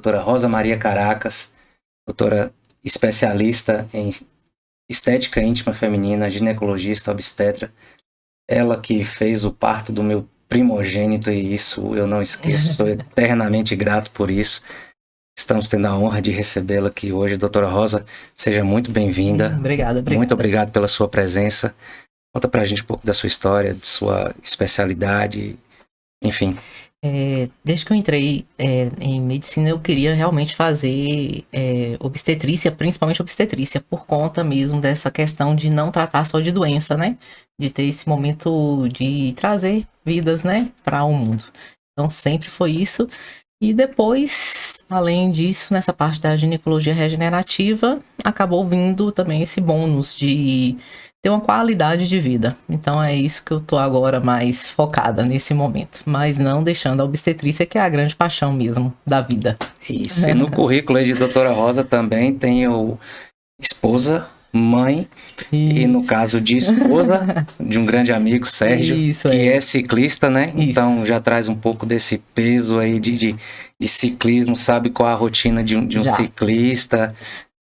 doutora Rosa Maria Caracas, doutora especialista em estética íntima feminina, ginecologista, obstetra. Ela que fez o parto do meu primogênito, e isso eu não esqueço, sou eternamente grato por isso. Estamos tendo a honra de recebê-la aqui hoje. Doutora Rosa, seja muito bem-vinda. Obrigada. Muito obrigado pela sua presença. Conta pra gente um pouco da sua história, de sua especialidade, enfim. Desde que eu entrei em medicina, eu queria realmente fazer obstetrícia, principalmente obstetrícia, por conta mesmo dessa questão de não tratar só de doença, né? De ter esse momento de trazer vidas, né, para o mundo. Então, sempre foi isso. E depois, além disso, nessa parte da ginecologia regenerativa, acabou vindo também esse bônus de ter uma qualidade de vida. Então é isso que eu tô agora mais focada nesse momento. Mas não deixando a obstetrícia, que é a grande paixão mesmo da vida. Isso. E no currículo aí de doutora Rosa também tem o esposa, mãe, Isso. E no caso de esposa de um grande amigo, Sérgio, Isso, que é ciclista, né? Isso. Então já traz um pouco desse peso aí de ciclismo, sabe qual a rotina de um ciclista.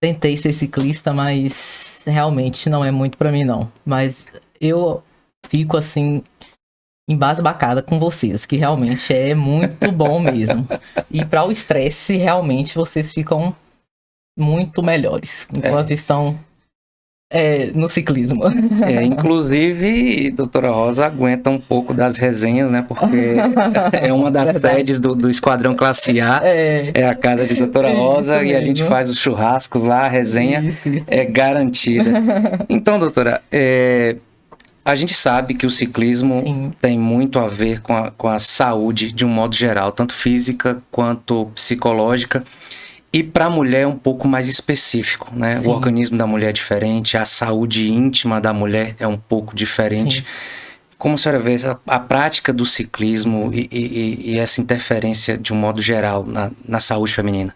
Tentei ser ciclista, mas realmente não é muito pra mim, não. Mas eu fico assim, embasbacada com vocês, que realmente é muito bom mesmo. E para o estresse, realmente vocês ficam muito melhores enquanto estão no ciclismo. Inclusive, doutora Rosa aguenta um pouco das resenhas, né? Porque é uma das sedes do Esquadrão Classe A, é a casa de doutora Rosa, e a gente faz os churrascos lá, a resenha é garantida. Então, doutora, a gente sabe que o ciclismo tem muito a ver com a saúde de um modo geral, tanto física quanto psicológica. E para a mulher é um pouco mais específico, né? Sim. O organismo da mulher é diferente, a saúde íntima da mulher é um pouco diferente. Sim. Como a senhora vê a prática do ciclismo e essa interferência de um modo geral na saúde feminina?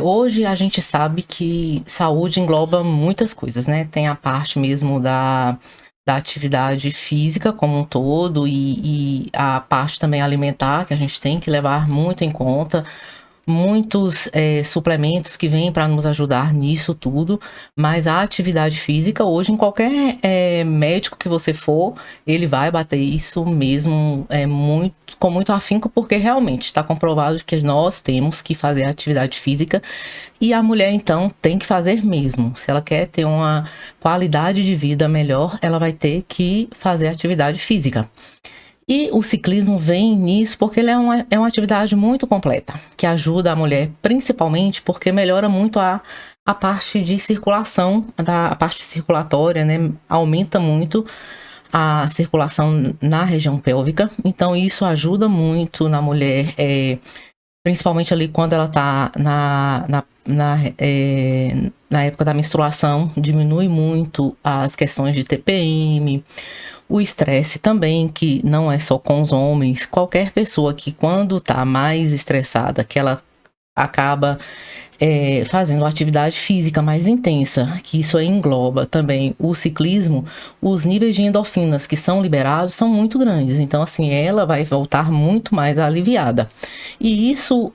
Hoje a gente sabe que saúde engloba muitas coisas, né? Tem a parte mesmo da atividade física como um todo e a parte também alimentar, que a gente tem que levar muito em conta. Muitos suplementos que vêm para nos ajudar nisso tudo, mas a atividade física, hoje em qualquer médico que você for, ele vai bater isso mesmo com muito afinco, porque realmente está comprovado que nós temos que fazer atividade física e a mulher então tem que fazer mesmo. Se ela quer ter uma qualidade de vida melhor, ela vai ter que fazer atividade física. E o ciclismo vem nisso porque ele é uma atividade muito completa, que ajuda a mulher, principalmente porque melhora muito a parte de circulação, a parte circulatória, né? Aumenta muito a circulação na região pélvica. Então isso ajuda muito na mulher, principalmente ali quando ela está na época da menstruação, diminui muito as questões de TPM, o estresse também, que não é só com os homens. Qualquer pessoa que quando tá mais estressada, que ela acaba fazendo atividade física mais intensa, que isso aí engloba também o ciclismo, os níveis de endorfinas que são liberados são muito grandes. Então, assim, ela vai voltar muito mais aliviada. E isso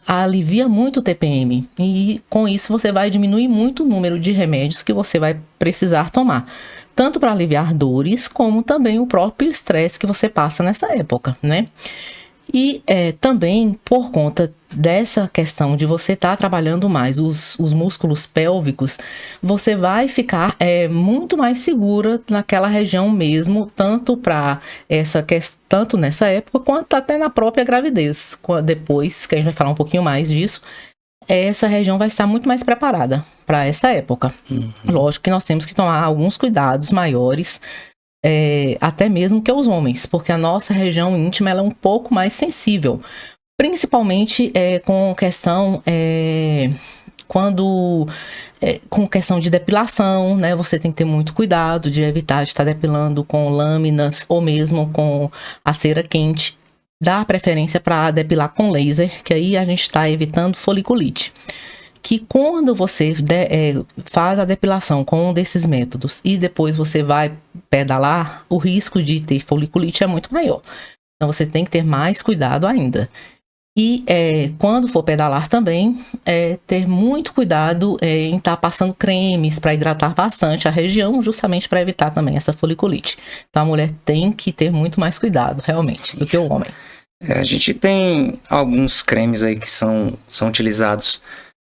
alivia muito o TPM. E com isso você vai diminuir muito o número de remédios que você vai precisar tomar. Tanto para aliviar dores, como também o próprio estresse que você passa nessa época, né? E também por conta dessa questão de você estar trabalhando mais os músculos pélvicos, você vai ficar muito mais segura naquela região mesmo, tanto nessa época, quanto até na própria gravidez. Depois, que a gente vai falar um pouquinho mais disso, essa região vai estar muito mais preparada para essa época. Uhum. Lógico que nós temos que tomar alguns cuidados maiores, até mesmo que os homens, porque a nossa região íntima ela é um pouco mais sensível, principalmente com questão com questão de depilação, né? Você tem que ter muito cuidado de evitar de estar depilando com lâminas ou mesmo com a cera quente. Dá preferência para depilar com laser, que aí a gente está evitando foliculite. Que quando você faz a depilação com um desses métodos e depois você vai pedalar, o risco de ter foliculite é muito maior. Então você tem que ter mais cuidado ainda. E quando for pedalar também, ter muito cuidado em estar passando cremes para hidratar bastante a região, justamente para evitar também essa foliculite. Então a mulher tem que ter muito mais cuidado, realmente, do que o homem. A gente tem alguns cremes aí que são utilizados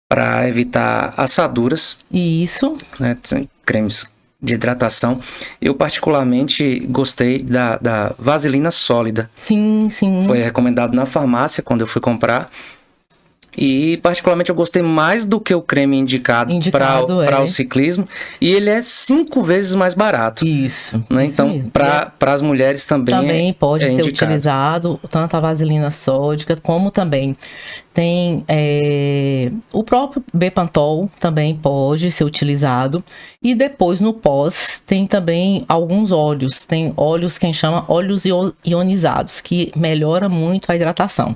para evitar assaduras. Isso. Né? Cremes de hidratação. Eu particularmente gostei da vaselina sólida. Sim, sim. Foi recomendado na farmácia quando eu fui comprar. E particularmente eu gostei mais do que o creme indicado para o ciclismo. E ele é 5 vezes mais barato. Isso. Né? Então, para as mulheres também pode ser indicado. utilizado tanto a vaselina sódica, como também tem o próprio Bepantol também pode ser utilizado. E depois, no pós, tem também alguns óleos. Tem óleos que a gente chama óleos ionizados, que melhora muito a hidratação.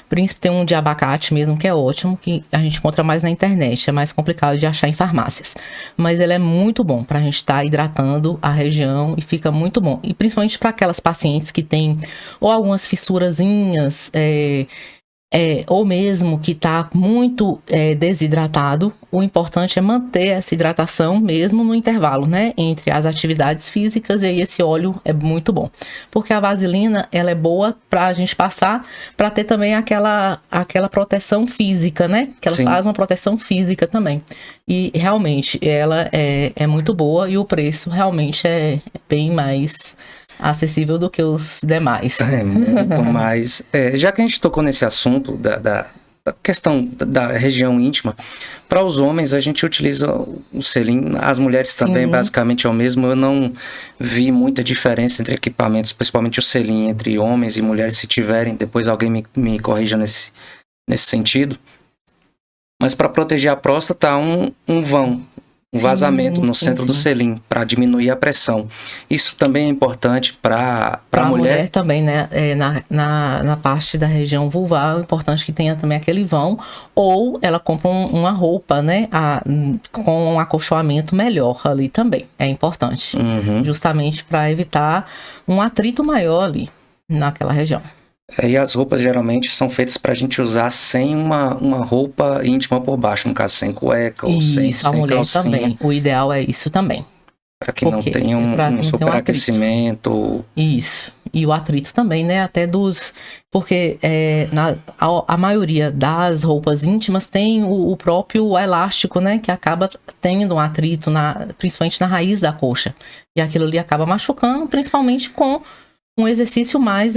Príncipe tem um de abacate mesmo, que é ótimo, que a gente encontra mais na internet, é mais complicado de achar em farmácias. Mas ele é muito bom para a gente estar hidratando a região e fica muito bom. E principalmente para aquelas pacientes que têm ou algumas fissurazinhas, ou mesmo que está muito desidratado, o importante é manter essa hidratação mesmo no intervalo, né? Entre as atividades físicas, e aí esse óleo é muito bom. Porque a vaselina, ela é boa para a gente passar, para ter também aquela proteção física, né? Que ela faz uma proteção física também. E realmente, ela é muito boa e o preço realmente é bem mais acessível do que os demais. Muito mais. Já que a gente tocou nesse assunto da questão da região íntima, para os homens a gente utiliza o selim, as mulheres também basicamente é o mesmo. Eu não vi muita diferença entre equipamentos, principalmente o selim, entre homens e mulheres, se tiverem, depois alguém me corrija nesse sentido. Mas para proteger a próstata, um vão. Um vazamento no centro do selim para diminuir a pressão. Isso também é importante para a mulher também, né? Na parte da região vulvar, é importante que tenha também aquele vão, ou ela compra uma roupa, né? Com um acolchoamento melhor ali também. É importante. Justamente para evitar um atrito maior ali naquela região. E as roupas geralmente são feitas para a gente usar sem uma roupa íntima por baixo, no caso sem cueca ou sem calcinha. A mulher também. O ideal é isso também. Para que não tenha um superaquecimento. Isso. E o atrito também, né? Até porque a maioria das roupas íntimas tem o próprio elástico, né? Que acaba tendo um atrito, principalmente na raiz da coxa. E aquilo ali acaba machucando, principalmente com um exercício mais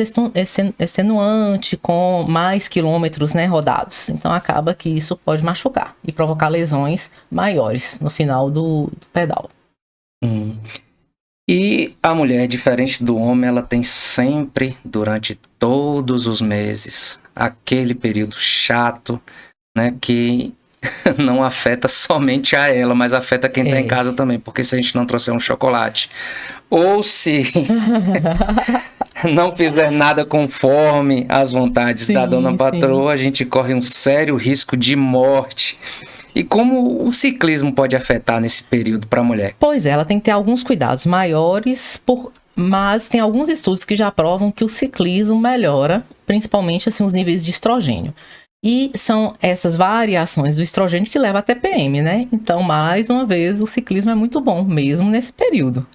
extenuante, com mais quilômetros, né, rodados. Então acaba que isso pode machucar e provocar lesões maiores no final do pedal. E a mulher, diferente do homem, ela tem sempre, durante todos os meses, aquele período chato, né, que não afeta somente a ela, mas afeta quem está em casa também, porque se a gente não trouxer um chocolate, ou se não fizer nada conforme as vontades da dona patroa, a gente corre um sério risco de morte. E como o ciclismo pode afetar nesse período para a mulher? Pois é, ela tem que ter alguns cuidados maiores, mas tem alguns estudos que já provam que o ciclismo melhora, principalmente assim, os níveis de estrogênio. E são essas variações do estrogênio que levam a TPM, né? Então, mais uma vez, o ciclismo é muito bom, mesmo nesse período.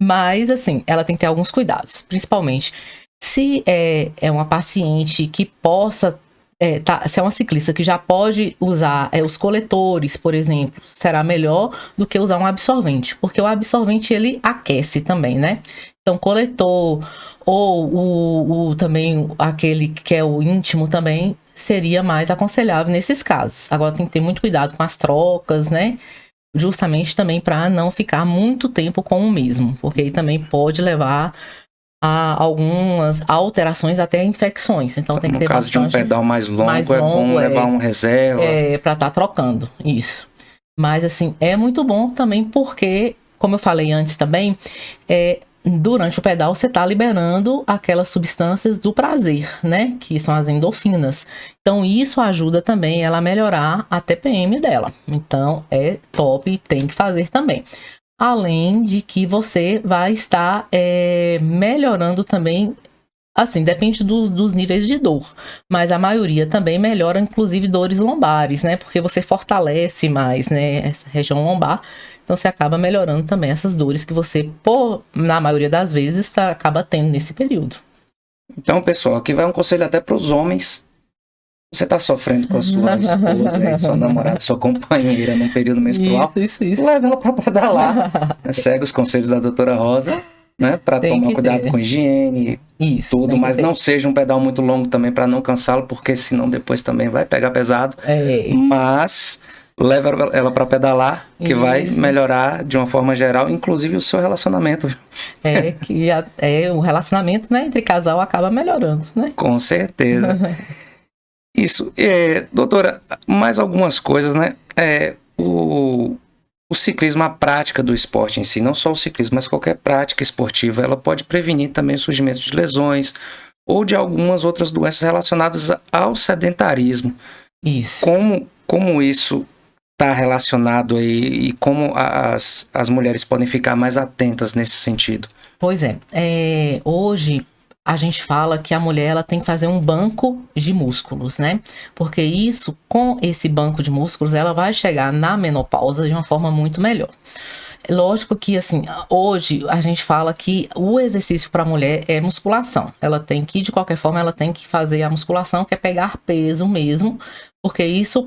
Mas, assim, ela tem que ter alguns cuidados. Principalmente, se é uma paciente que possa... se é uma ciclista que já pode usar os coletores, por exemplo, será melhor do que usar um absorvente. Porque o absorvente, ele aquece também, né? Então, coletor ou também aquele que é o íntimo também seria mais aconselhável nesses casos. Agora, tem que ter muito cuidado com as trocas, né? Justamente também para não ficar muito tempo com o mesmo, porque aí também pode levar a algumas alterações, até infecções. Então tem que ter no caso de um pedal mais longo, é bom levar um reserva. Para estar trocando, isso. Mas assim, é muito bom também porque, como eu falei antes também, durante o pedal você está liberando aquelas substâncias do prazer, né? Que são as endorfinas. Então isso ajuda também ela a melhorar a TPM dela. Então é top, tem que fazer também. Além de que você vai estar melhorando também Assim, depende dos níveis de dor, mas a maioria também melhora, inclusive, dores lombares, né? Porque você fortalece mais, né, essa região lombar, então você acaba melhorando também essas dores que você, na maioria das vezes, acaba tendo nesse período. Então, pessoal, aqui vai um conselho até para os homens. Você está sofrendo com a sua esposa, sua namorada, sua companheira num período menstrual, isso. Leva ela para pedalar. Segue os conselhos da doutora Rosa, né? Para tomar cuidado com higiene, tudo, mas não seja um pedal muito longo também para não cansá-lo, porque senão depois também vai pegar pesado. Mas leva ela para pedalar, que vai melhorar de uma forma geral, inclusive o seu relacionamento. O relacionamento, né, entre casal acaba melhorando, né? Com certeza. Isso. Doutora, mais algumas coisas, né? O ciclismo, a prática do esporte em si, não só o ciclismo, mas qualquer prática esportiva, ela pode prevenir também o surgimento de lesões ou de algumas outras doenças relacionadas ao sedentarismo. Isso. Como isso está relacionado aí e como as mulheres podem ficar mais atentas nesse sentido? Pois hoje a gente fala que a mulher ela tem que fazer um banco de músculos, né? Porque isso, com esse banco de músculos, ela vai chegar na menopausa de uma forma muito melhor. Lógico que, assim, hoje a gente fala que o exercício para a mulher é musculação. Ela tem que, de qualquer forma, ela tem que fazer a musculação, que é pegar peso mesmo, porque isso,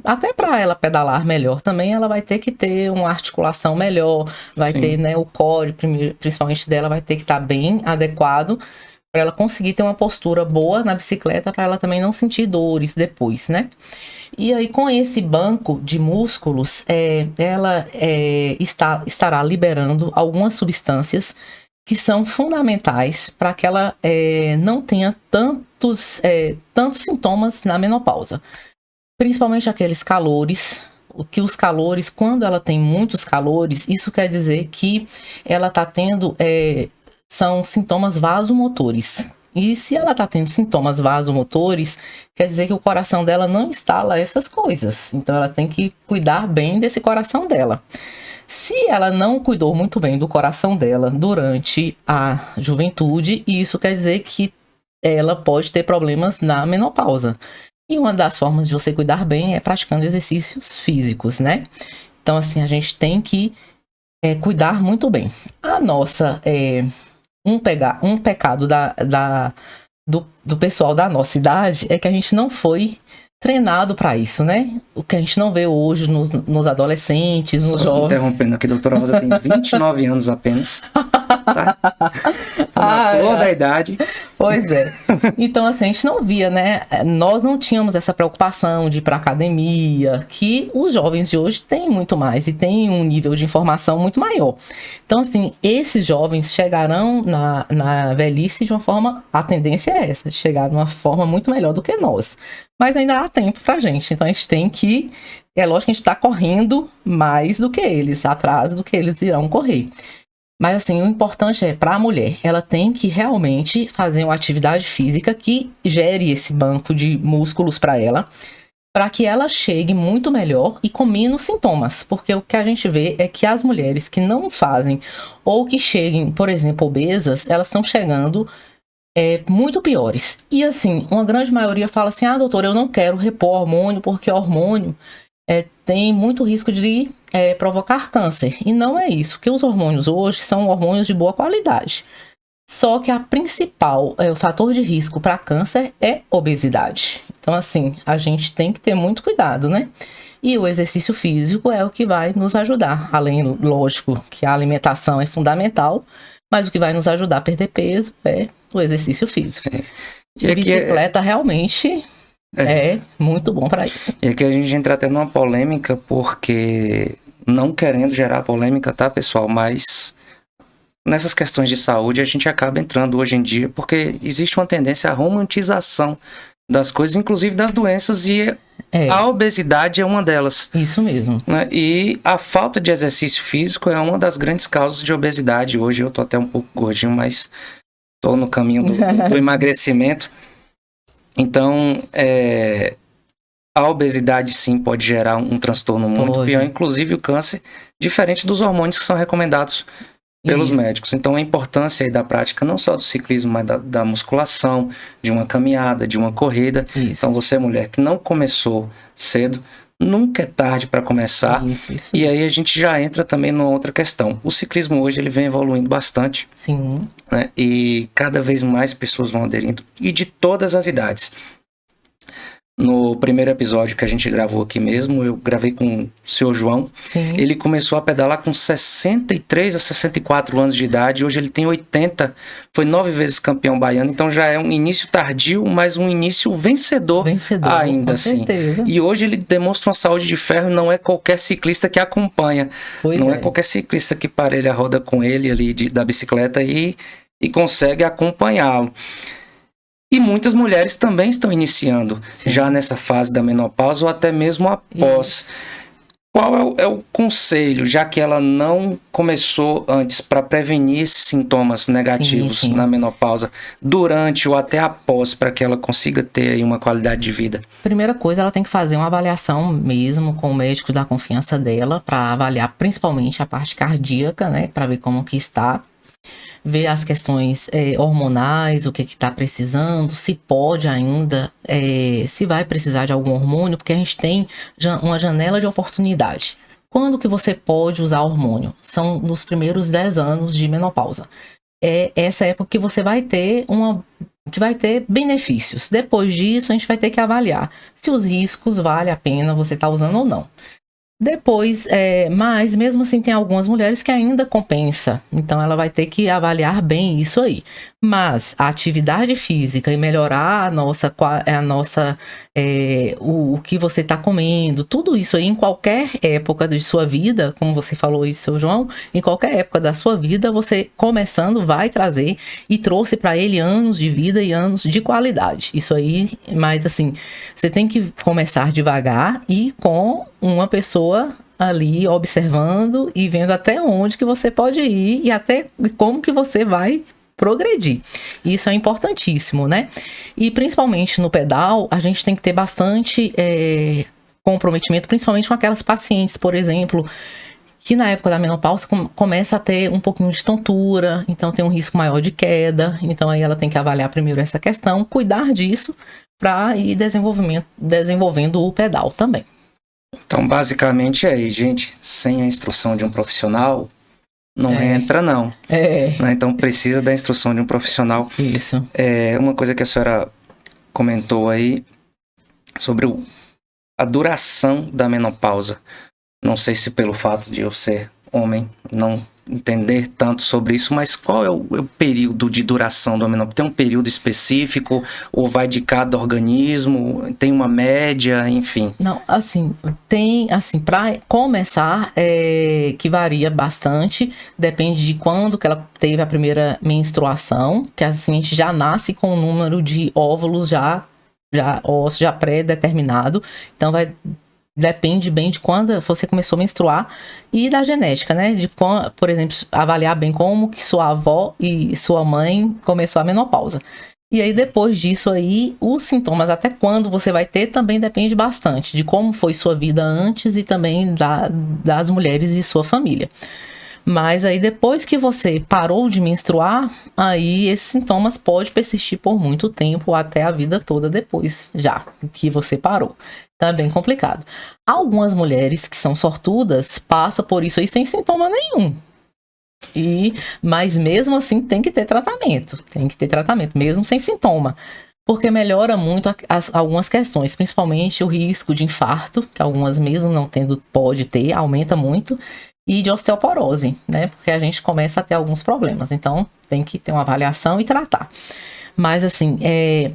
até para ela pedalar melhor também, ela vai ter que ter uma articulação melhor, vai ter, né, o core, principalmente dela, vai ter que estar bem adequado, para ela conseguir ter uma postura boa na bicicleta, para ela também não sentir dores depois, né? E aí, com esse banco de músculos, ela estará liberando algumas substâncias que são fundamentais para que ela não tenha tantos sintomas na menopausa. Principalmente aqueles calores, os calores, quando ela tem muitos calores, isso quer dizer que ela está tendo... são sintomas vasomotores. E se ela está tendo sintomas vasomotores, quer dizer que o coração dela não instala essas coisas. Então, ela tem que cuidar bem desse coração dela. Se ela não cuidou muito bem do coração dela durante a juventude, isso quer dizer que ela pode ter problemas na menopausa. E uma das formas de você cuidar bem é praticando exercícios físicos, né? Então, assim, a gente tem que cuidar muito bem. A nossa... Um pecado do pessoal da nossa idade é que a gente não foi treinado para isso, né? O que a gente não vê hoje nos adolescentes, nos jovens. Interrompendo aqui, a doutora Rosa tem 29 anos apenas. Tá? Na flor da idade. Pois é. Então, assim, a gente não via, né? Nós não tínhamos essa preocupação de ir para academia, que os jovens de hoje têm muito mais e têm um nível de informação muito maior. Então, assim, esses jovens chegarão na velhice de uma forma... A tendência é essa, de chegar de uma forma muito melhor do que nós. Mas ainda há tempo pra gente. Então, a gente tem que... É lógico que a gente está correndo mais do que eles, atrás do que eles irão correr. Mas, assim, o importante é, para a mulher, ela tem que realmente fazer uma atividade física que gere esse banco de músculos para ela, para que ela chegue muito melhor e com menos sintomas. Porque o que a gente vê é que as mulheres que não fazem ou que cheguem, por exemplo, obesas, elas estão chegando muito piores. E, assim, uma grande maioria fala assim, doutora, eu não quero repor hormônio porque hormônio tem muito risco de provocar câncer. E não é isso, porque os hormônios hoje são hormônios de boa qualidade. Só que a principal, o fator de risco para câncer é obesidade. Então, assim, a gente tem que ter muito cuidado, né? E o exercício físico é o que vai nos ajudar. Além, lógico, que a alimentação é fundamental, mas o que vai nos ajudar a perder peso é o exercício físico. E a bicicleta realmente... É muito bom para isso. E aqui a gente entra até numa polêmica, porque não querendo gerar polêmica, tá, pessoal? Mas nessas questões de saúde a gente acaba entrando hoje em dia, porque existe uma tendência à romantização das coisas, inclusive das doenças, e a obesidade é uma delas. Isso mesmo. Né? E a falta de exercício físico é uma das grandes causas de obesidade. Hoje eu tô até um pouco gordinho, mas tô no caminho do emagrecimento. Então, a obesidade sim pode gerar um transtorno muito pior, inclusive o câncer, diferente dos hormônios que são recomendados pelos médicos. Então, a importância aí da prática, não só do ciclismo, mas da musculação, de uma caminhada, de uma corrida. Isso. Então, você, mulher, que não começou cedo, nunca é tarde para começar. Isso. E aí a gente já entra também numa outra questão. O ciclismo hoje, ele vem evoluindo bastante. Sim. Né? E cada vez mais pessoas vão aderindo. E de todas as idades. No primeiro episódio que a gente gravou aqui mesmo, eu gravei com o seu João. Sim. Ele começou a pedalar com 63 a 64 anos de idade. Hoje ele tem 80. Foi 9 vezes campeão baiano. Então já é um início tardio, mas um início vencedor ainda assim. Certeza. E hoje ele demonstra uma saúde de ferro. Não é qualquer ciclista que acompanha. Não é qualquer ciclista que parelha a roda com ele ali da bicicleta e consegue acompanhá-lo. E muitas mulheres também estão iniciando já nessa fase da menopausa ou até mesmo após. Isso. Qual é o conselho, já que ela não começou antes, para prevenir esses sintomas negativos na menopausa, durante ou até após, para que ela consiga ter aí uma qualidade de vida? Primeira coisa, ela tem que fazer uma avaliação mesmo com o médico da confiança dela, para avaliar principalmente a parte cardíaca, né, para ver como que está. Ver as questões hormonais, o que está precisando, se pode ainda, se vai precisar de algum hormônio, porque a gente tem uma janela de oportunidade. Quando que você pode usar hormônio? São nos primeiros 10 anos de menopausa. É essa época que você vai ter benefícios. Depois disso, a gente vai ter que avaliar se os riscos vale a pena você estar usando ou não. Depois, mas mesmo assim tem algumas mulheres que ainda compensa, então ela vai ter que avaliar bem isso aí. Mas a atividade física e melhorar o que você está comendo, tudo isso aí em qualquer época de sua vida, como você falou isso, seu João, em qualquer época da sua vida, você começando vai trazer e trouxe para ele anos de vida e anos de qualidade. Isso aí, mas assim, você tem que começar devagar e com uma pessoa ali observando e vendo até onde que você pode ir e até como que você vai progredir. Isso é importantíssimo, né? E principalmente no pedal, a gente tem que ter bastante comprometimento, principalmente com aquelas pacientes, por exemplo, que na época da menopausa começa a ter um pouquinho de tontura, então tem um risco maior de queda, então aí ela tem que avaliar primeiro essa questão, cuidar disso para ir desenvolvendo o pedal também. Então, basicamente é aí, gente, sem a instrução de um profissional, não entra, não. Então, precisa da instrução de um profissional. Isso. Uma coisa que a senhora comentou aí sobre a duração da menopausa. Não sei se pelo fato de eu ser homem, não entender tanto sobre isso, mas qual é o período de duração da menopausa? Tem um período específico ou vai de cada organismo? Tem uma média, enfim? Não, assim, para começar, que varia bastante, depende de quando que ela teve a primeira menstruação, que assim, a gente já nasce com o número de óvulos já pré-determinado, então depende bem de quando você começou a menstruar e da genética, né? Por exemplo, avaliar bem como que sua avó e sua mãe começou a menopausa. E aí, depois disso aí, os sintomas, até quando você vai ter, também depende bastante de como foi sua vida antes e também das mulheres de sua família. Mas aí, depois que você parou de menstruar, aí esses sintomas podem persistir por muito tempo, até a vida toda depois, já que você parou. Então, é bem complicado. Algumas mulheres que são sortudas passam por isso aí sem sintoma nenhum. Mas mesmo assim tem que ter tratamento. Mesmo sem sintoma. Porque melhora muito algumas questões, principalmente o risco de infarto, que algumas mesmo não tendo, pode ter, aumenta muito. E de osteoporose, né? Porque a gente começa a ter alguns problemas. Então, tem que ter uma avaliação e tratar. Mas, assim,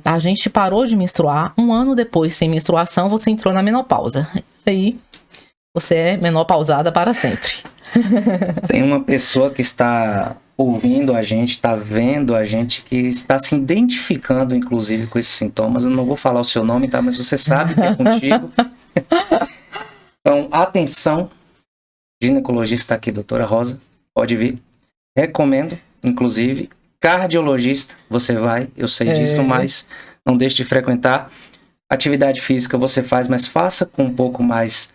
a gente parou de menstruar. Um ano depois, sem menstruação, você entrou na menopausa. E aí, você é menopausada para sempre. Tem uma pessoa que está ouvindo a gente, está vendo a gente, que está se identificando, inclusive, com esses sintomas. Eu não vou falar o seu nome, tá? Mas você sabe que é contigo. Então, atenção. Ginecologista aqui, doutora Rosa, pode vir. Recomendo, inclusive. Cardiologista, você vai, eu sei disso, mas não deixe de frequentar. Atividade física você faz, mas faça com um pouco mais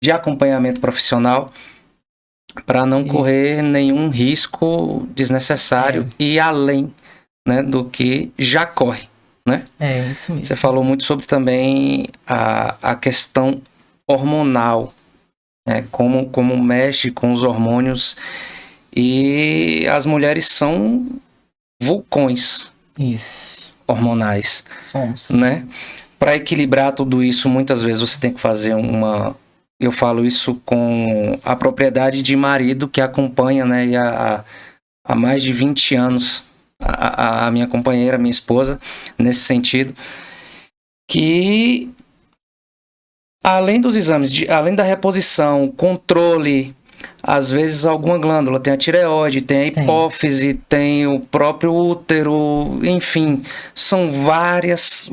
de acompanhamento profissional. para não correr nenhum risco desnecessário e além, né, do que já corre, né? É isso mesmo. Você falou muito sobre também a questão hormonal, né? Como mexe com os hormônios, e as mulheres são vulcões hormonais. Somos. Né? Para equilibrar tudo isso, muitas vezes você tem que fazer eu falo isso com a propriedade de marido que acompanha, né? E há mais de 20 anos, a minha companheira, minha esposa, nesse sentido, que além dos exames, além da reposição, controle, às vezes alguma glândula, tem a tireoide, tem a hipófise, tem o próprio útero, enfim, são várias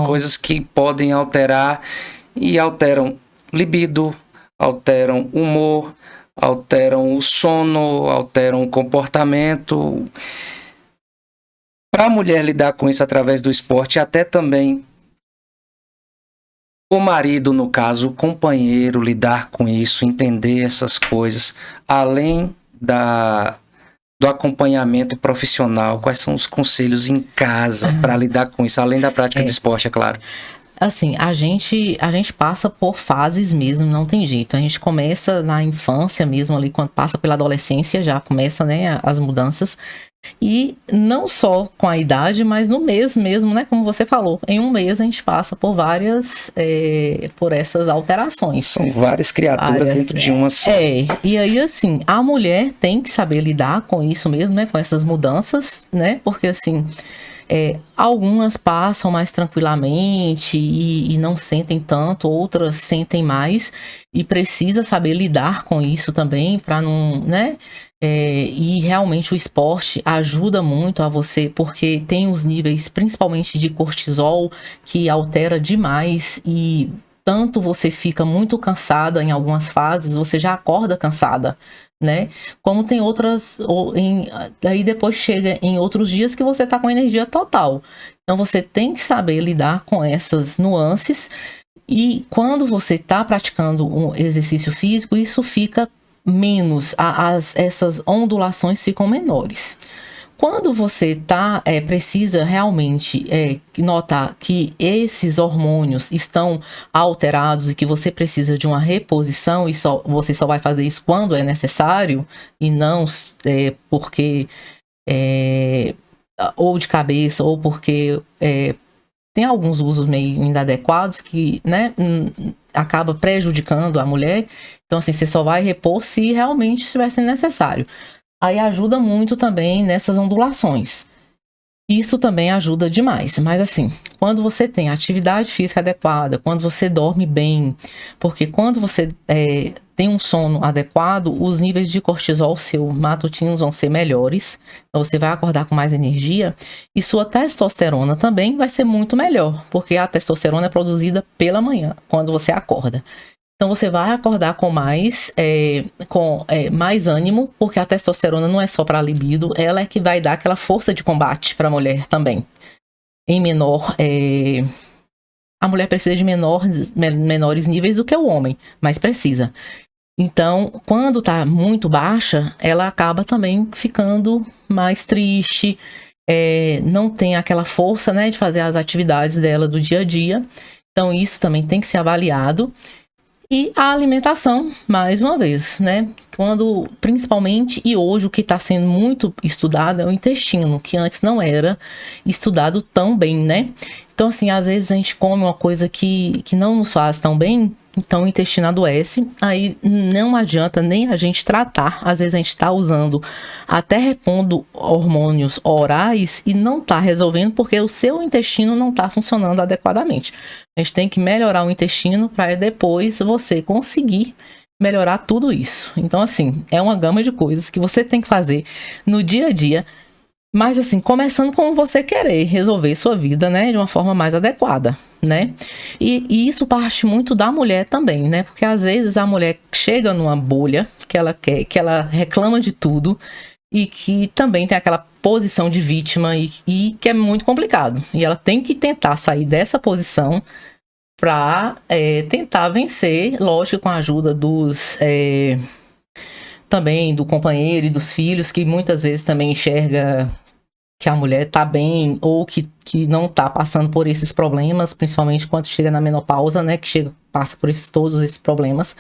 coisas que podem alterar e alteram libido, alteram humor, alteram o sono, alteram o comportamento. Para a mulher lidar com isso através do esporte, até também o marido, no caso, o companheiro, lidar com isso, entender essas coisas, além do acompanhamento profissional, quais são os conselhos em casa para lidar com isso, além da prática de esporte, é claro. Assim, a gente passa por fases mesmo, não tem jeito. A gente começa na infância mesmo, ali, quando passa pela adolescência, já começa, né, as mudanças. E não só com a idade, mas no mês mesmo, né? Como você falou, em um mês a gente passa por por essas alterações. São várias criaturas dentro de uma só. E aí assim, a mulher tem que saber lidar com isso mesmo, né? Com essas mudanças, né? Porque assim, algumas passam mais tranquilamente e não sentem tanto, outras sentem mais e precisa saber lidar com isso também para não, né? E realmente o esporte ajuda muito a você, porque tem os níveis principalmente de cortisol que altera demais e tanto você fica muito cansada em algumas fases, você já acorda cansada, né? Como tem outras, daí depois chega em outros dias que você tá com energia total. Então você tem que saber lidar com essas nuances e quando você tá praticando um exercício físico, isso fica menos, essas ondulações ficam menores. Quando você precisa realmente notar que esses hormônios estão alterados e que você precisa de uma reposição, e você só vai fazer isso quando é necessário, e não porque ou de cabeça, ou porque tem alguns usos meio inadequados que, né, acaba prejudicando a mulher. Então, assim, você só vai repor se realmente estiver sendo necessário. Aí ajuda muito também nessas ondulações. Isso também ajuda demais. Mas, assim, quando você tem atividade física adequada, quando você dorme bem, porque quando você tem um sono adequado, os níveis de cortisol seu matutinos vão ser melhores. Então, você vai acordar com mais energia. E sua testosterona também vai ser muito melhor, porque a testosterona é produzida pela manhã, quando você acorda. Então, você vai acordar com mais ânimo, porque a testosterona não é só para libido, ela é que vai dar aquela força de combate para a mulher também. Em menor... a mulher precisa de menores níveis do que o homem, mas precisa. Então, quando tá muito baixa, ela acaba também ficando mais triste, não tem aquela força, né, de fazer as atividades dela do dia a dia. Então, isso também tem que ser avaliado. E a alimentação, mais uma vez, né? Principalmente, e hoje o que está sendo muito estudado é o intestino, que antes não era estudado tão bem, né? Então, assim, às vezes a gente come uma coisa que não nos faz tão bem, então o intestino adoece, aí não adianta nem a gente tratar. Às vezes a gente está usando, até repondo hormônios orais e não está resolvendo porque o seu intestino não está funcionando adequadamente. A gente tem que melhorar o intestino para depois você conseguir melhorar tudo isso. Então, assim, é uma gama de coisas que você tem que fazer no dia a dia, mas, assim, começando com você querer resolver sua vida, né, de uma forma mais adequada, né? E isso parte muito da mulher também, né? Porque às vezes a mulher chega numa bolha que ela reclama de tudo e que também tem aquela posição de vítima e que é muito complicado. E ela tem que tentar sair dessa posição para tentar vencer, lógico, com a ajuda dos também do companheiro e dos filhos, que muitas vezes também enxerga que a mulher tá bem ou que não tá passando por esses problemas, principalmente quando chega na menopausa, né, que passa por todos esses problemas.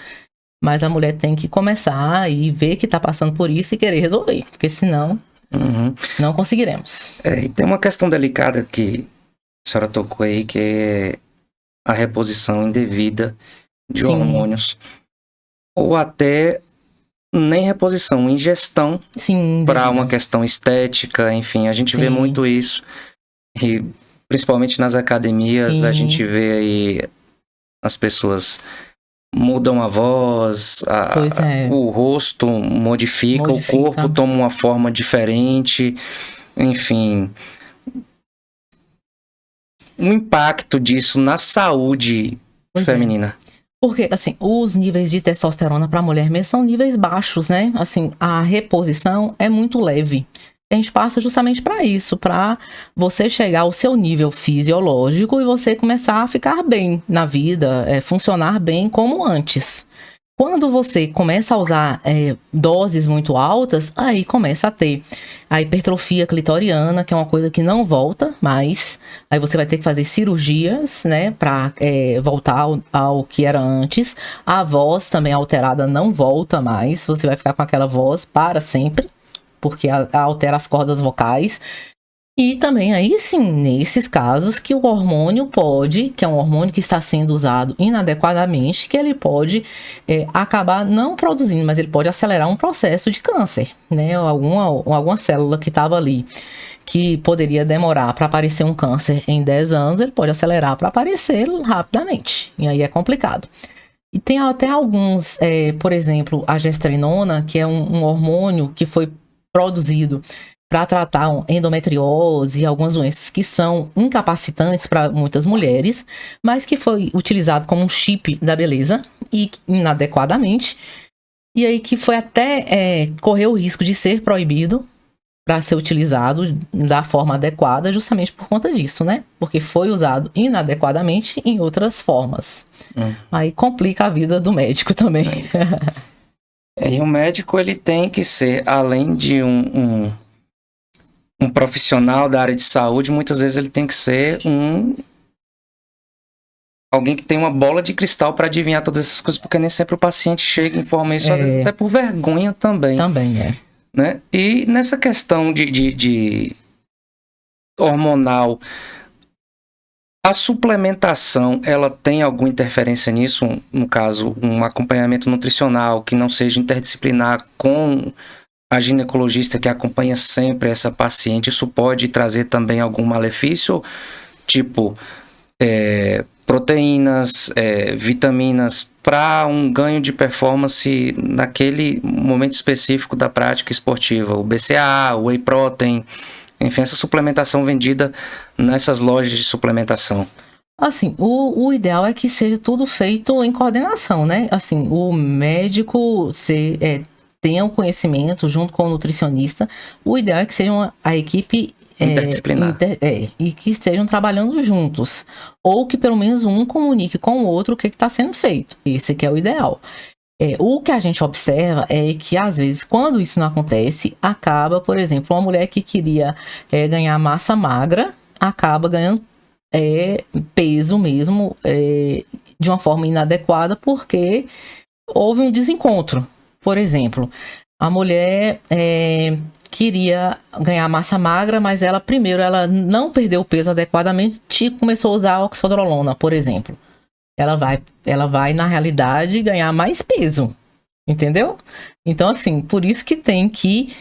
Mas a mulher tem que começar e ver que tá passando por isso e querer resolver, porque senão não conseguiremos. E tem uma questão delicada que a senhora tocou aí, que é a reposição indevida de hormônios, ou até nem reposição, ingestão para uma questão estética, enfim, a gente vê muito isso, e principalmente nas academias a gente vê aí as pessoas mudam a voz, o rosto modifica, o corpo toma uma forma diferente, enfim, o impacto disso na saúde feminina. Porque, assim, os níveis de testosterona para a mulher mesmo são níveis baixos, né? Assim, a reposição é muito leve. A gente passa justamente para isso, para você chegar ao seu nível fisiológico e você começar a ficar bem na vida, funcionar bem como antes. Quando você começa a usar doses muito altas, aí começa a ter a hipertrofia clitoriana, que é uma coisa que não volta mais. Aí você vai ter que fazer cirurgias, né, para voltar ao que era antes. A voz também alterada não volta mais. Você vai ficar com aquela voz para sempre, porque altera as cordas vocais. E também aí sim, nesses casos que o hormônio pode, que é um hormônio que está sendo usado inadequadamente, que ele pode acabar não produzindo, mas ele pode acelerar um processo de câncer, né? Alguma célula que estava ali, que poderia demorar para aparecer um câncer em 10 anos, ele pode acelerar para aparecer rapidamente. E aí é complicado. E tem até alguns, por exemplo, a gestrinona, que é um hormônio que foi produzido para tratar endometriose e algumas doenças que são incapacitantes para muitas mulheres, mas que foi utilizado como um chip da beleza e inadequadamente, e aí que foi até correr o risco de ser proibido para ser utilizado da forma adequada, justamente por conta disso, né? Porque foi usado inadequadamente em outras formas. Aí complica a vida do médico também. E o médico, ele tem que ser, além de um profissional da área de saúde, muitas vezes ele tem que ser alguém que tem uma bola de cristal para adivinhar todas essas coisas, porque nem sempre o paciente chega e informa isso, às vezes até por vergonha também. Também é. Né? E nessa questão de hormonal, a suplementação, ela tem alguma interferência nisso? No caso, um acompanhamento nutricional que não seja interdisciplinar com a ginecologista que acompanha sempre essa paciente, isso pode trazer também algum malefício? Tipo, proteínas, vitaminas, para um ganho de performance naquele momento específico da prática esportiva. O BCAA, o Whey Protein, enfim, essa suplementação vendida nessas lojas de suplementação. Assim, o ideal é que seja tudo feito em coordenação, né? Assim, o médico tenha o conhecimento junto com o nutricionista. O ideal é que seja a equipe interdisciplinar. E que estejam trabalhando juntos. Ou que pelo menos um comunique com o outro o que está sendo feito. Esse que é o ideal. O que a gente observa é que, às vezes, quando isso não acontece, acaba, por exemplo, uma mulher que queria ganhar massa magra, acaba ganhando peso mesmo de uma forma inadequada, porque houve um desencontro. Por exemplo, a mulher queria ganhar massa magra, mas ela não perdeu o peso adequadamente e começou a usar oxandrolona, por exemplo. Ela vai, na realidade, ganhar mais peso, entendeu? Então, assim, por isso que tem que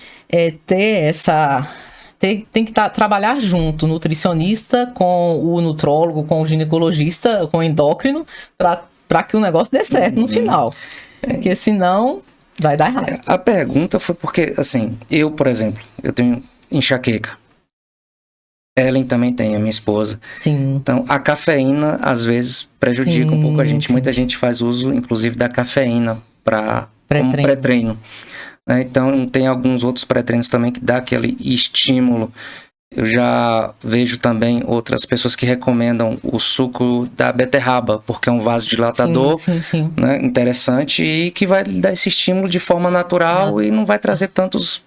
tem que trabalhar junto, nutricionista com o nutrólogo, com o ginecologista, com o endócrino, para que o negócio dê certo no final. Porque senão vai dar errado. A pergunta foi porque, assim, eu, por exemplo, eu tenho enxaqueca. Ellen também tem, a minha esposa. Sim. Então, a cafeína, às vezes, prejudica um pouco a gente. Sim. Muita gente faz uso, inclusive, da cafeína como pré-treino. Né? Então, tem alguns outros pré-treinos também que dá aquele estímulo Eu já vejo também outras pessoas que recomendam o suco da beterraba, porque é um vasodilatador, sim. Né, interessante e que vai dar esse estímulo de forma natural e não vai trazer tantos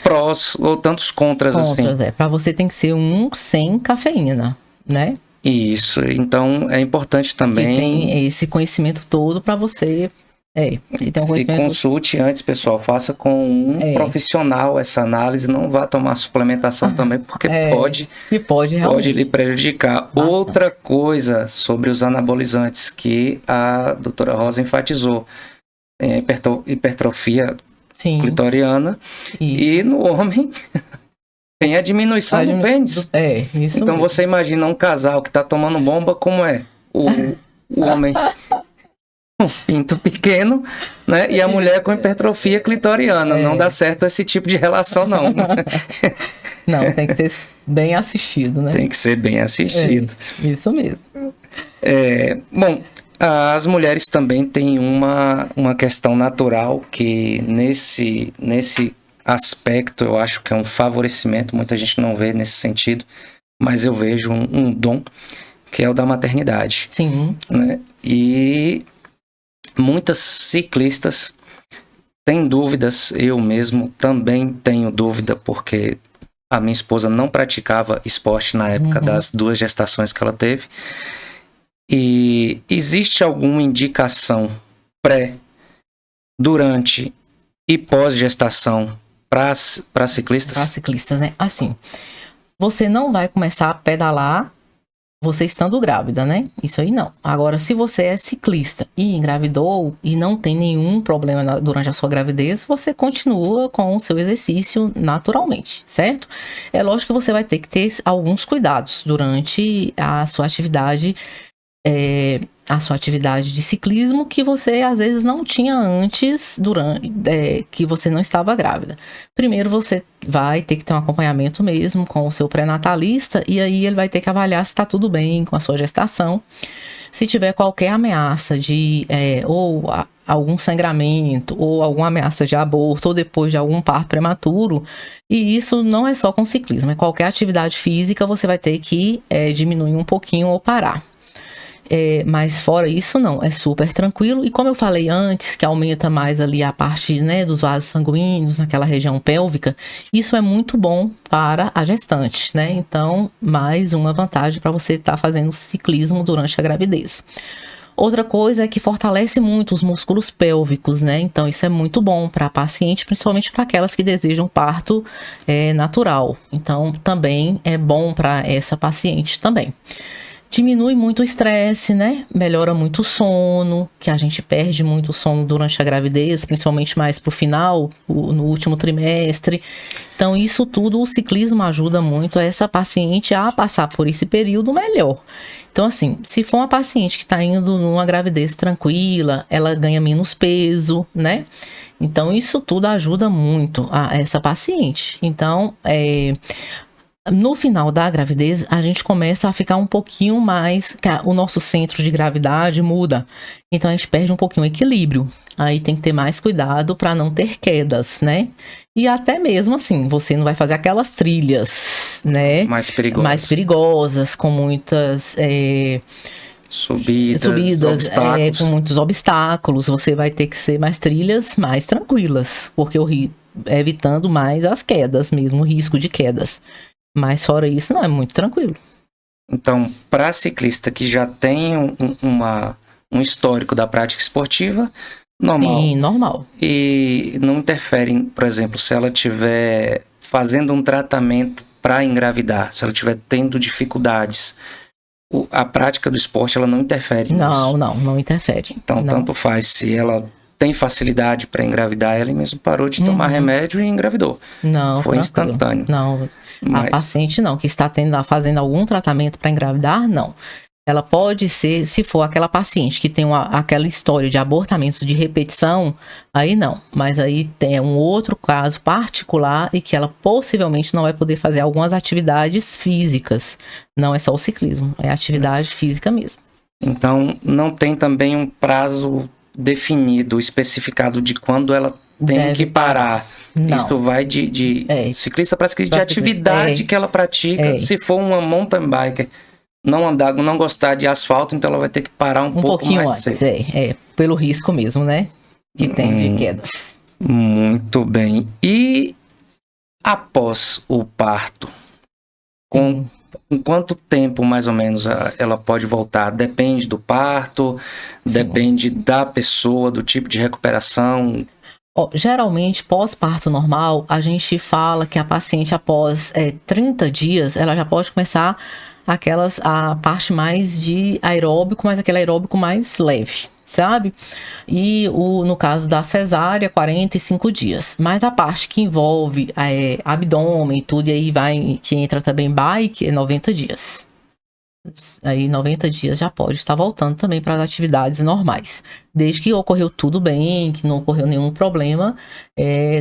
prós ou tantos contras assim. Para você tem que ser um sem cafeína, né? Isso, então é importante também... Que tem esse conhecimento todo para você... Se consulte antes, pessoal, faça com um profissional essa análise, não vá tomar suplementação também, porque pode lhe prejudicar. Bastante. Outra coisa sobre os anabolizantes que a doutora Rosa enfatizou, hipertrofia clitoriana, e no homem tem a diminuição do pênis. Isso então mesmo. Você imagina um casal que está tomando bomba, como é? O homem... um pinto pequeno, né? E a mulher com hipertrofia clitoriana. Não dá certo esse tipo de relação, não. Não, tem que ser bem assistido, né? Tem que ser bem assistido. Isso mesmo. Bom, as mulheres também têm uma questão natural que nesse aspecto eu acho que é um favorecimento. Muita gente não vê nesse sentido, mas eu vejo um dom, que é o da maternidade. Sim. Né? E muitas ciclistas têm dúvidas, eu mesmo também tenho dúvida, porque a minha esposa não praticava esporte na época das 2 gestações que ela teve. E existe alguma indicação pré, durante e pós-gestação para ciclistas? Para ciclistas, né? Assim, você não vai começar a pedalar você estando grávida, né? Isso aí não. Agora, se você é ciclista e engravidou e não tem nenhum problema durante a sua gravidez, você continua com o seu exercício naturalmente, certo? É lógico que você vai ter que ter alguns cuidados durante a sua atividade de ciclismo que você às vezes não tinha antes, que você não estava grávida. Primeiro você vai ter que ter um acompanhamento mesmo com o seu pré-natalista, e aí ele vai ter que avaliar se está tudo bem com a sua gestação. Se tiver qualquer ameaça de algum sangramento ou alguma ameaça de aborto ou depois de algum parto prematuro, e isso não é só com ciclismo, é qualquer atividade física, você vai ter que diminuir um pouquinho ou parar. Mas fora isso não, é super tranquilo. E como eu falei antes, que aumenta mais ali a parte, né, dos vasos sanguíneos naquela região pélvica, isso é muito bom para a gestante, né? Então, mais uma vantagem para você estar fazendo ciclismo durante a gravidez. Outra coisa é que fortalece muito os músculos pélvicos, né? Então, isso é muito bom para a paciente, principalmente para aquelas que desejam parto natural. Então, também é bom para essa paciente também. Diminui muito o estresse, né? Melhora muito o sono, que a gente perde muito o sono durante a gravidez, principalmente mais pro final, no último trimestre. Então, isso tudo, o ciclismo ajuda muito essa paciente a passar por esse período melhor. Então, assim, se for uma paciente que está indo numa gravidez tranquila, ela ganha menos peso, né? Então, isso tudo ajuda muito a essa paciente. Então, no final da gravidez, a gente começa a ficar um pouquinho mais... O nosso centro de gravidade muda. Então, a gente perde um pouquinho o equilíbrio. Aí tem que ter mais cuidado para não ter quedas, né? E até mesmo assim, você não vai fazer aquelas trilhas, né? Mais perigosas, com muitas... Subidas obstáculos. Com muitos obstáculos. Você vai ter que ser mais trilhas mais tranquilas. Porque evitando mais as quedas mesmo, o risco de quedas. Mas fora isso, não, é muito tranquilo. Então, para ciclista que já tem um histórico da prática esportiva, normal. Sim, normal. E não interfere, por exemplo, se ela estiver fazendo um tratamento para engravidar, se ela estiver tendo dificuldades, a prática do esporte, ela não interfere nisso. Não interfere. Então, tanto faz se ela tem facilidade para engravidar, ela mesmo parou de tomar remédio e engravidou. Não, foi instantâneo. Não. A paciente não, que está fazendo algum tratamento para engravidar, não. Ela pode ser, se for aquela paciente que tem aquela história de abortamentos de repetição, aí não. Mas aí tem um outro caso particular e que ela possivelmente não vai poder fazer algumas atividades físicas. Não é só o ciclismo, é atividade física mesmo. Então, não tem também um prazo definido, especificado de quando ela tem que parar. Não. Isso vai de ciclista para ciclista, de atividade que ela pratica. Se for uma mountain biker, não gostar de asfalto, então ela vai ter que parar um pouco pouquinho mais. Antes, pelo risco mesmo, né? Que tem de quedas. Muito bem. E após o parto, com quanto tempo mais ou menos ela pode voltar? Depende do parto, depende da pessoa, do tipo de recuperação. Geralmente, pós-parto normal, a gente fala que a paciente, após 30 dias, ela já pode começar a parte mais de aeróbico, mas aquele aeróbico mais leve, sabe? E no caso da cesárea, 45 dias. Mas a parte que envolve abdômen e tudo, e aí que entra também bike, é 90 dias. Aí 90 dias já pode estar voltando também para as atividades normais, desde que ocorreu tudo bem, que não ocorreu nenhum problema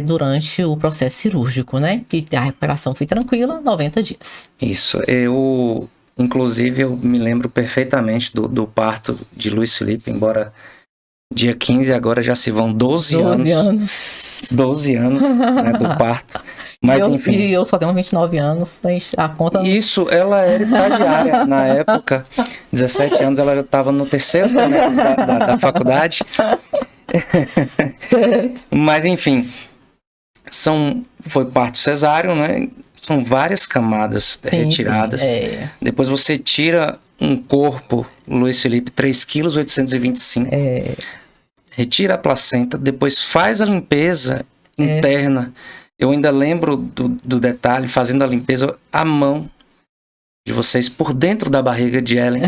durante o processo cirúrgico, né? Que a recuperação foi tranquila, 90 dias. Isso, inclusive eu me lembro perfeitamente do parto de Luiz Felipe, embora dia 15 agora já se vão 12 anos. 12 anos, né, do parto. Mas, enfim. Eu só tenho 29 anos, a conta... Isso, ela era estagiária na época, 17 anos, ela já estava no terceiro semestre da faculdade. Mas, enfim, foi parto cesáreo, né? São várias camadas retiradas. Depois você tira um corpo, Luiz Felipe, 3,825 kg. Retira a placenta, depois faz a limpeza interna. Eu ainda lembro do detalhe, fazendo a limpeza à mão de vocês por dentro da barriga de Ellen.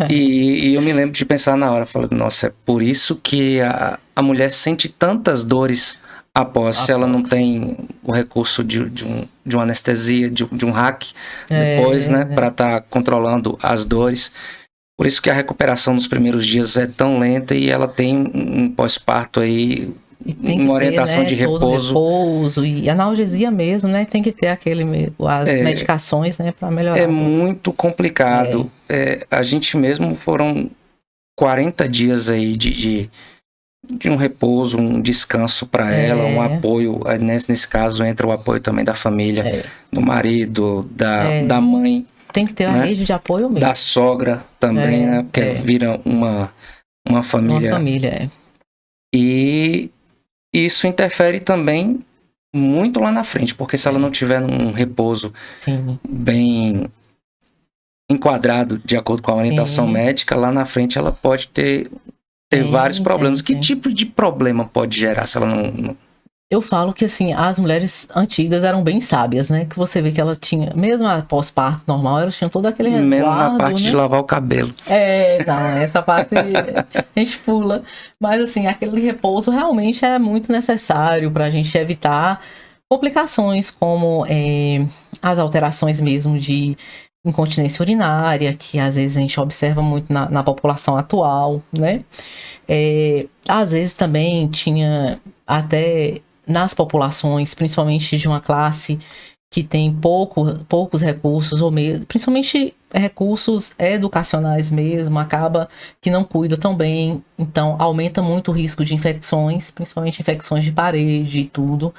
E eu me lembro de pensar na hora, falando, nossa, é por isso que a mulher sente tantas dores após, se ela não tem o recurso de uma anestesia, de um hack depois, né, para estar controlando as dores. Por isso que a recuperação nos primeiros dias é tão lenta e ela tem um pós-parto aí, uma orientação de repouso e analgesia mesmo, né? Tem que ter as medicações, né, para melhorar. É muito complicado. A gente mesmo foram 40 dias aí de um repouso, um descanso para ela, um apoio. Nesse caso entra o apoio também da família, do marido, da mãe. Tem que ter a rede de apoio mesmo. Da sogra também, né? Porque vira uma família. Uma família, E isso interfere também muito lá na frente, porque se ela não tiver um repouso bem enquadrado de acordo com a orientação médica, lá na frente ela pode ter vários problemas. Que tipo de problema pode gerar se ela não... Eu falo que, assim, as mulheres antigas eram bem sábias, né? Que você vê que elas tinham, mesmo a pós-parto normal, elas tinham todo aquele resguardo, menos na parte de lavar o cabelo. Não, essa parte a gente pula. Mas, assim, aquele repouso realmente é muito necessário para a gente evitar complicações como as alterações mesmo de incontinência urinária, que às vezes a gente observa muito na população atual, né? Às vezes também tinha até nas populações, principalmente de uma classe que tem poucos recursos, ou mesmo, principalmente recursos educacionais mesmo, acaba que não cuida tão bem, então aumenta muito o risco de infecções, principalmente infecções de parede e tudo.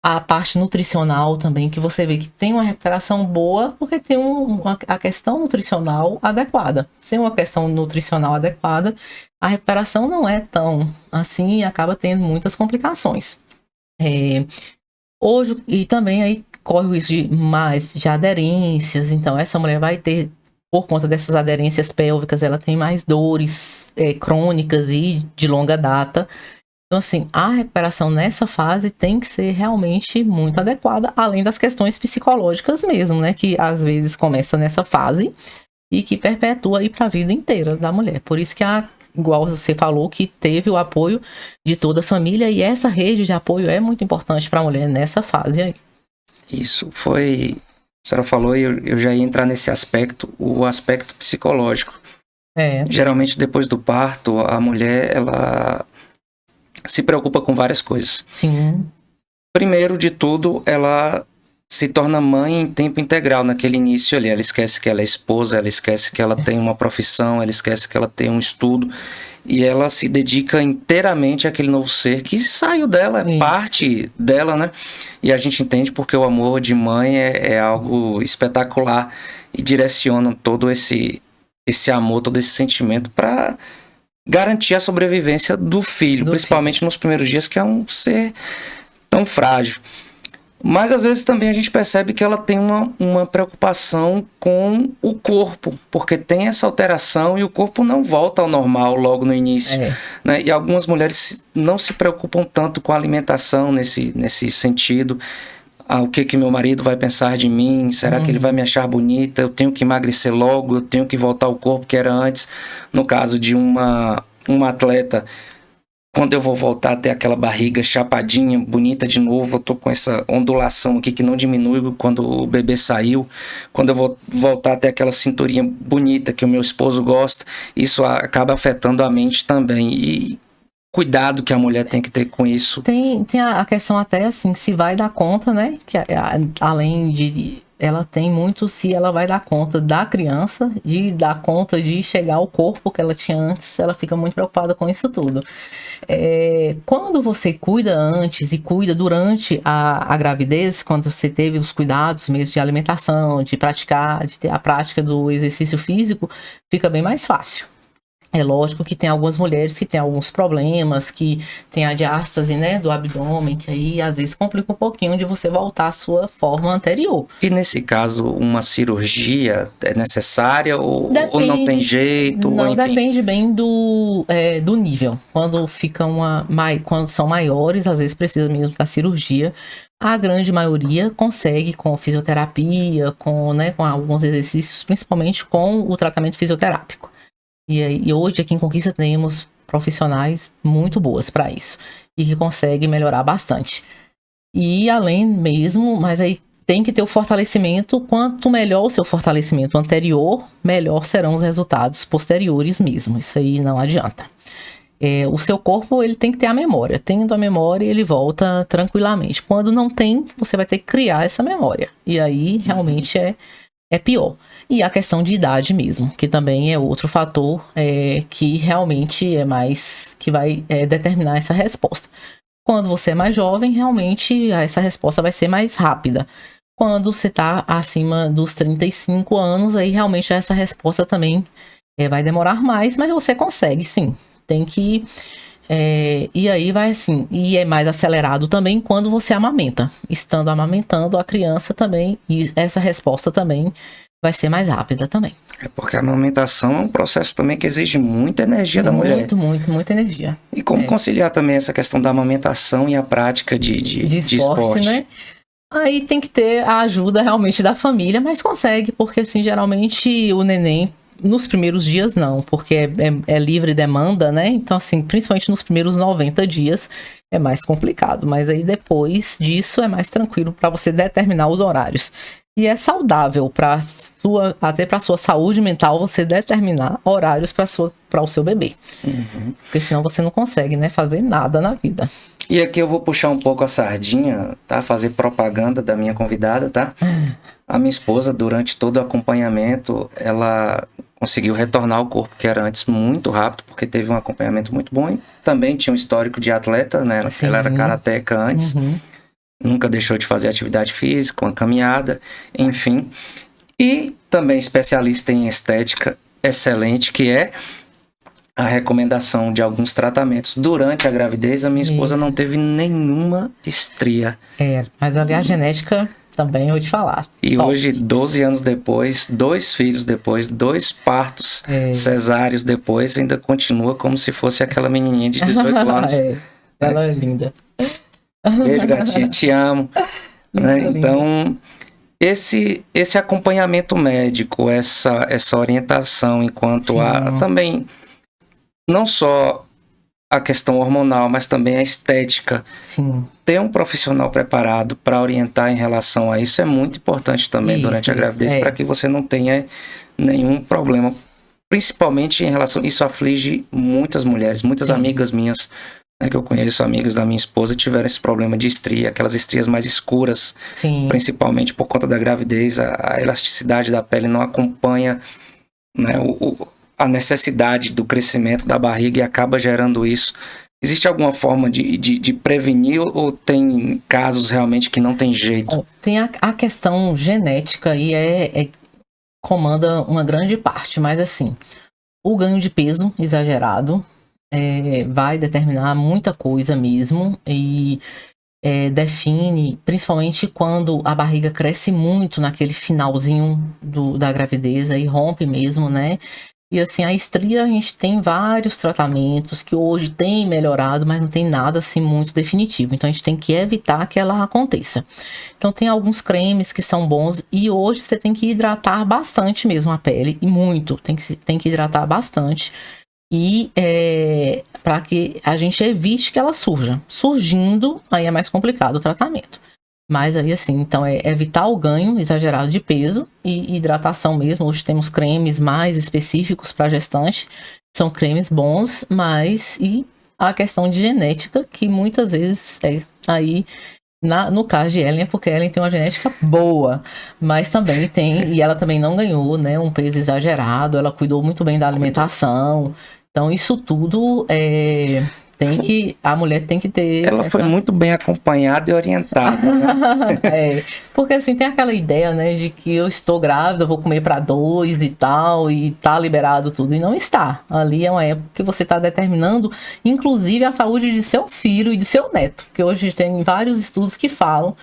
A parte nutricional também, que você vê que tem uma recuperação boa, porque tem a questão nutricional adequada. Sem uma questão nutricional adequada, a recuperação não é tão assim e acaba tendo muitas complicações. Hoje, e também aí corre o risco de aderências, então essa mulher vai ter, por conta dessas aderências pélvicas, ela tem mais dores crônicas e de longa data. Então, assim, a recuperação nessa fase tem que ser realmente muito adequada, além das questões psicológicas mesmo, né? Que às vezes começa nessa fase e que perpetua aí para a vida inteira da mulher. Por isso que, igual você falou, que teve o apoio de toda a família, e essa rede de apoio é muito importante para a mulher nessa fase aí. Isso foi... A senhora falou e eu já ia entrar nesse aspecto, o aspecto psicológico. Geralmente, depois do parto, a mulher, ela se preocupa com várias coisas. Sim. Primeiro de tudo, ela se torna mãe em tempo integral naquele início ali. Ela esquece que ela é esposa, ela esquece que ela tem uma profissão, ela esquece que ela tem um estudo, e ela se dedica inteiramente àquele novo ser que saiu dela, é parte dela, né? E a gente entende porque o amor de mãe é algo espetacular e direciona todo esse amor, todo esse sentimento para garantir a sobrevivência do filho, principalmente nos primeiros dias, que é um ser tão frágil. Mas às vezes também a gente percebe que ela tem uma preocupação com o corpo, porque tem essa alteração e o corpo não volta ao normal logo no início. Né? E algumas mulheres não se preocupam tanto com a alimentação nesse sentido. O que meu marido vai pensar de mim? Será que ele vai me achar bonita? Eu tenho que emagrecer logo, eu tenho que voltar ao corpo que era antes. No caso de uma atleta, quando eu vou voltar a ter aquela barriga chapadinha, bonita de novo, eu tô com essa ondulação aqui que não diminui quando o bebê saiu. Quando eu vou voltar a ter aquela cinturinha bonita que o meu esposo gosta, isso acaba afetando a mente também. E cuidado que a mulher tem que ter com isso. Tem a questão até assim, se vai dar conta, né? Que além de... ela tem muito se ela vai dar conta da criança, de dar conta de chegar ao corpo que ela tinha antes, ela fica muito preocupada com isso tudo. Quando você cuida antes e cuida durante a gravidez, quando você teve os cuidados mesmo de alimentação, de ter a prática do exercício físico, fica bem mais fácil. É lógico que tem algumas mulheres que têm alguns problemas, que tem a diástase, né, do abdômen, que aí às vezes complica um pouquinho de você voltar à sua forma anterior. E nesse caso, uma cirurgia é necessária ou não tem jeito? Não, depende bem do nível. Quando são maiores, às vezes precisa mesmo da cirurgia. A grande maioria consegue com fisioterapia, com alguns exercícios, principalmente com o tratamento fisioterápico. E hoje aqui em Conquista temos profissionais muito boas para isso e que conseguem melhorar bastante. E além mesmo, mas aí tem que ter o fortalecimento. Quanto melhor o seu fortalecimento anterior, melhor serão os resultados posteriores mesmo. Isso aí não adianta. O seu corpo ele tem que ter a memória. Tendo a memória, ele volta tranquilamente. Quando não tem, você vai ter que criar essa memória. E aí realmente é pior. E a questão de idade mesmo, que também é outro fator que realmente é mais que vai determinar essa resposta. Quando você é mais jovem, realmente essa resposta vai ser mais rápida. Quando você está acima dos 35 anos, aí realmente essa resposta também vai demorar mais, mas você consegue sim. Tem que... e aí vai assim, e é mais acelerado também quando você amamenta. Estando amamentando a criança também, e essa resposta também vai ser mais rápida também. Porque a amamentação é um processo também que exige muita energia da mulher. Muita energia. E como conciliar também essa questão da amamentação e a prática de esporte, né? Aí tem que ter a ajuda realmente da família, mas consegue, porque assim, geralmente o neném, nos primeiros dias não, porque é livre demanda, né? Então assim, principalmente nos primeiros 90 dias é mais complicado, mas aí depois disso é mais tranquilo para você determinar os horários. E é saudável até para a sua saúde mental você determinar horários para o seu bebê. Uhum. Porque senão você não consegue, né, fazer nada na vida. E aqui eu vou puxar um pouco a sardinha, tá? Fazer propaganda da minha convidada, tá? A minha esposa, durante todo o acompanhamento, ela conseguiu retornar ao corpo que era antes muito rápido, porque teve um acompanhamento muito bom e também tinha um histórico de atleta, né? Ela era karateca antes. Uhum. Nunca deixou de fazer atividade física, uma caminhada, enfim. E também especialista em estética excelente, que é a recomendação de alguns tratamentos. Durante a gravidez, a minha esposa não teve nenhuma estria. Mas ali a genética também eu vou te falar. E hoje, 12 anos depois, 2 filhos depois, 2 partos cesáreos depois, ainda continua como se fosse aquela menininha de 18 anos. Ela é linda. Beijo, gatinha, te amo. Né? Então, esse acompanhamento médico, essa orientação enquanto também, não só a questão hormonal, mas também a estética. Sim. Ter um profissional preparado para orientar em relação a isso é muito importante também durante a gravidez, para que você não tenha nenhum problema. Principalmente em relação... Isso aflige muitas mulheres, muitas amigas minhas né, que eu conheço amigas da minha esposa tiveram esse problema de estria, aquelas estrias mais escuras, Sim. Principalmente por conta da gravidez, a elasticidade da pele não acompanha, né, a necessidade do crescimento da barriga e acaba gerando isso. Existe alguma forma de prevenir ou tem casos realmente que não tem jeito? Tem a questão genética e comanda uma grande parte, mas assim, o ganho de peso exagerado vai determinar muita coisa mesmo e define, principalmente quando a barriga cresce muito naquele finalzinho da gravidez e rompe mesmo, né? E assim, a estria, a gente tem vários tratamentos que hoje tem melhorado, mas não tem nada assim muito definitivo. Então a gente tem que evitar que ela aconteça. Então tem alguns cremes que são bons e hoje você tem que hidratar bastante mesmo a pele, e muito, tem que hidratar bastante. E para que a gente evite que ela surja. Surgindo, aí é mais complicado o tratamento. Mas aí assim, então é evitar o ganho exagerado de peso e hidratação mesmo. Hoje temos cremes mais específicos para gestante. São cremes bons, mas e a questão de genética, que muitas vezes aí... no caso de Ellen, é porque Ellen tem uma genética boa, mas também tem, e ela também não ganhou, né, um peso exagerado, ela cuidou muito bem da alimentação. Então, isso tudo a mulher tem que ter... Ela foi muito bem acompanhada e orientada, né? Porque assim, tem aquela ideia, né, de que eu estou grávida, eu vou comer para 2 e tal, e tá liberado tudo, e não está. Ali é uma época que você está determinando, inclusive, a saúde de seu filho e de seu neto, porque hoje tem vários estudos que falam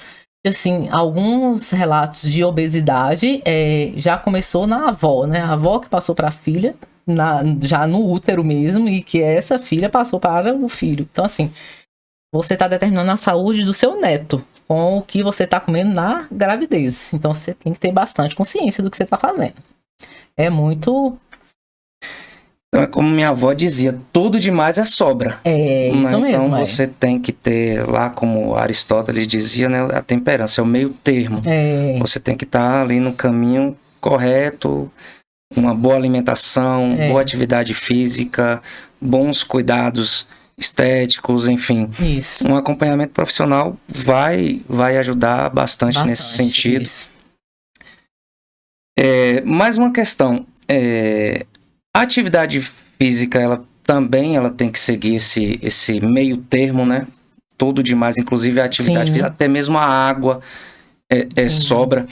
que, assim, alguns relatos de obesidade já começou na avó, né, a avó que passou para a filha, já no útero mesmo, e que essa filha passou para o filho. Então, assim, você está determinando a saúde do seu neto com o que você está comendo na gravidez. Então, você tem que ter bastante consciência do que você está fazendo. É muito... Então, é como minha avó dizia, tudo demais é sobra. Isso mesmo. Então, você tem que ter, lá como Aristóteles dizia, né, a temperança, é o meio termo. Você tem que estar ali no caminho correto, uma boa alimentação, boa atividade física, bons cuidados estéticos, enfim. Isso. Um acompanhamento profissional vai ajudar bastante nesse sentido. Isso. Mais uma questão, a atividade física, ela tem que seguir esse meio termo, né? Tudo demais, inclusive a atividade física, até mesmo a água sobra.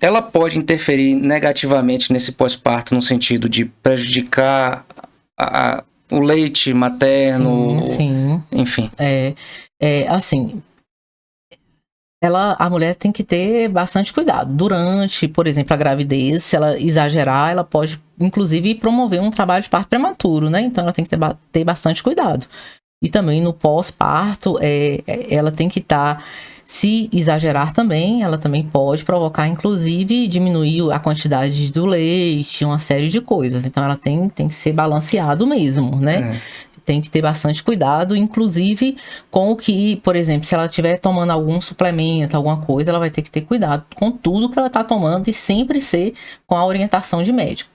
Ela pode interferir negativamente nesse pós-parto, no sentido de prejudicar o leite materno, sim. Enfim. Assim, a mulher tem que ter bastante cuidado. Durante, por exemplo, a gravidez, se ela exagerar, ela pode, inclusive, promover um trabalho de parto prematuro, né? Então, ela tem que ter bastante cuidado. E também no pós-parto, ela tem que estar... Se exagerar também, ela também pode provocar, inclusive, diminuir a quantidade do leite, uma série de coisas. Então, ela tem que ser balanceado mesmo, né? Tem que ter bastante cuidado, inclusive com o que, por exemplo, se ela estiver tomando algum suplemento, alguma coisa, ela vai ter que ter cuidado com tudo que ela está tomando e sempre ser com a orientação de médico,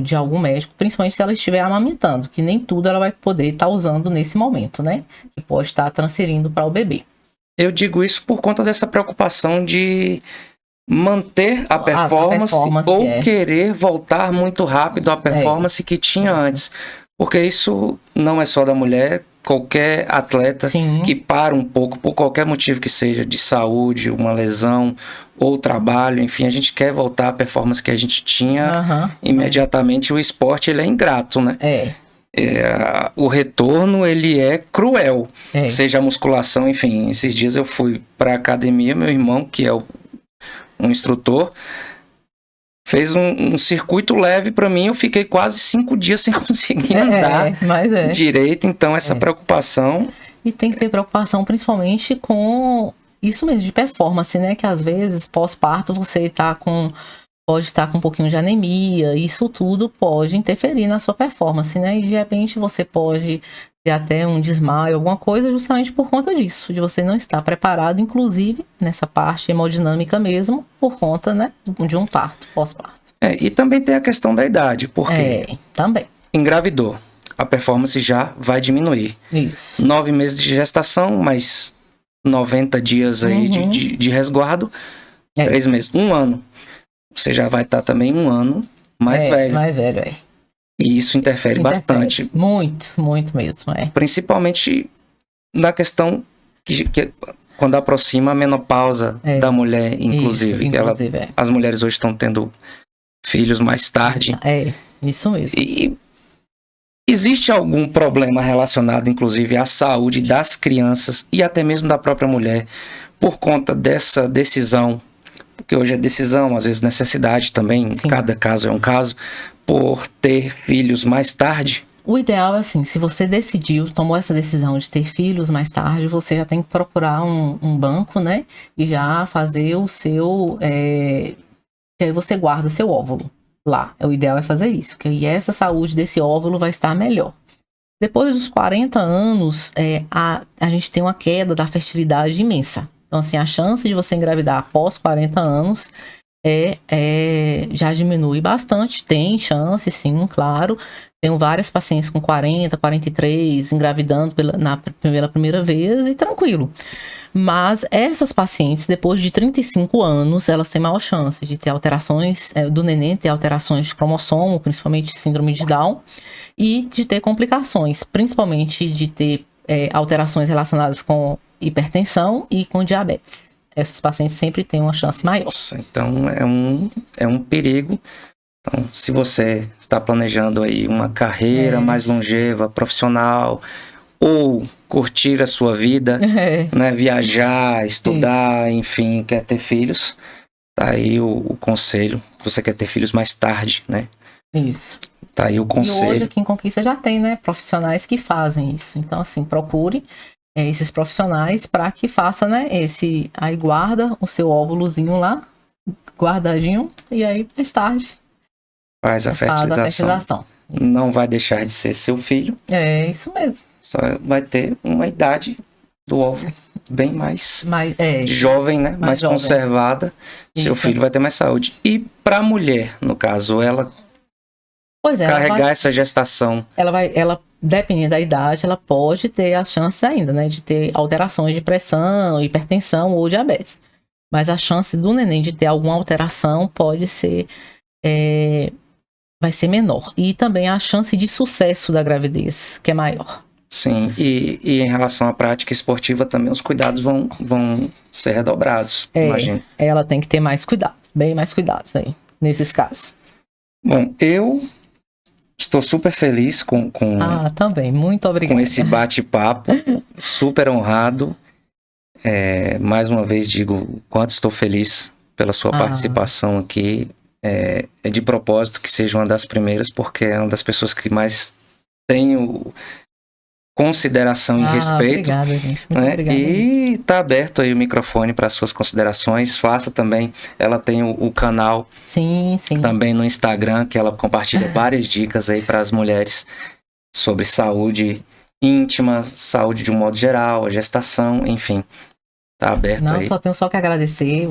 de algum médico, principalmente se ela estiver amamentando, que nem tudo ela vai poder estar usando nesse momento, né? Que pode estar transferindo para o bebê. Eu digo isso por conta dessa preocupação de manter a performance ou querer voltar muito rápido à performance que tinha antes. Porque isso não é só da mulher, qualquer atleta que para um pouco, por qualquer motivo que seja, de saúde, uma lesão ou trabalho, enfim, a gente quer voltar à performance que a gente tinha imediatamente. O esporte, ele é ingrato, né? O retorno, ele é cruel, seja a musculação, enfim. Esses dias eu fui para academia, meu irmão, que é um instrutor, fez um circuito leve para mim, eu fiquei quase 5 dias sem conseguir andar direito, então essa preocupação... E tem que ter preocupação principalmente com isso mesmo, de performance, né? Que às vezes, pós-parto, você pode estar com um pouquinho de anemia, isso tudo pode interferir na sua performance, né? E de repente você pode ter até um desmaio, alguma coisa, justamente por conta disso, de você não estar preparado, inclusive nessa parte hemodinâmica mesmo, por conta, né, de um parto, pós-parto. E também tem a questão da idade, porque também engravidou, a performance já vai diminuir. Isso. 9 meses de gestação, mais 90 dias aí de resguardo, 3 meses, 1 ano. Você já vai estar também 1 ano mais velho. Mais velho, E isso interfere bastante. Muito, muito mesmo, Principalmente na questão que quando aproxima a menopausa da mulher, inclusive. As mulheres hoje estão tendo filhos mais tarde. Isso mesmo. E existe algum problema relacionado, inclusive, à saúde das crianças e até mesmo da própria mulher por conta dessa decisão? Porque hoje é decisão, às vezes necessidade também, cada caso é um caso, por ter filhos mais tarde? O ideal é assim, se você tomou essa decisão de ter filhos mais tarde, você já tem que procurar um banco, né? E já fazer o seu... que aí você guarda seu óvulo lá. O ideal é fazer isso, que aí essa saúde desse óvulo vai estar melhor. Depois dos 40 anos, a gente tem uma queda da fertilidade imensa. Então, assim, a chance de você engravidar após 40 anos já diminui bastante. Tem chance, sim, claro. Tenho várias pacientes com 40, 43, engravidando pela primeira vez e tranquilo. Mas essas pacientes, depois de 35 anos, elas têm maior chance de ter alterações, do neném ter alterações de cromossomo, principalmente síndrome de Down, e de ter complicações, principalmente de ter alterações relacionadas com hipertensão e com diabetes. Essas pacientes sempre têm uma chance maior. Nossa, então é um perigo. Então, se você está planejando aí uma carreira mais longeva, profissional, ou curtir a sua vida, né, viajar, estudar, enfim, quer ter filhos, tá aí o conselho. Você quer ter filhos mais tarde, né? Isso. Tá aí o conselho. E hoje aqui em Conquista já tem, né, profissionais que fazem isso. Então, assim, procure esses profissionais para que faça, né, aí guarda o seu óvulozinho lá, guardadinho, e aí mais tarde faz a fertilização. Não vai deixar de ser seu filho. É isso mesmo. Só vai ter uma idade do óvulo bem mais jovem, né? Mais jovem. Conservada. Isso. Seu filho vai ter mais saúde. E para a mulher, no caso, ela carregar essa gestação. Ela, dependendo da idade, ela pode ter as chances ainda, né? De ter alterações de pressão, hipertensão ou diabetes. Mas a chance do neném de ter alguma alteração pode ser... vai ser menor. E também a chance de sucesso da gravidez, que é maior. Sim, e em relação à prática esportiva também os cuidados vão ser redobrados, imagino. Ela tem que ter mais cuidados, bem mais cuidados aí, nesses casos. Bom, eu estou super feliz com também, muito obrigada. Com esse bate-papo, super honrado. Mais uma vez digo o quanto estou feliz pela sua participação aqui. É de propósito que seja uma das primeiras, porque é uma das pessoas que mais tenho consideração e respeito. Obrigada, gente. Muito obrigada. E tá aberto aí o microfone para suas considerações. Faça também. Ela tem o canal também no Instagram, que ela compartilha várias dicas aí para as mulheres sobre saúde íntima, saúde de um modo geral, a gestação, enfim. Tá aberto aí. Só tenho que agradecer.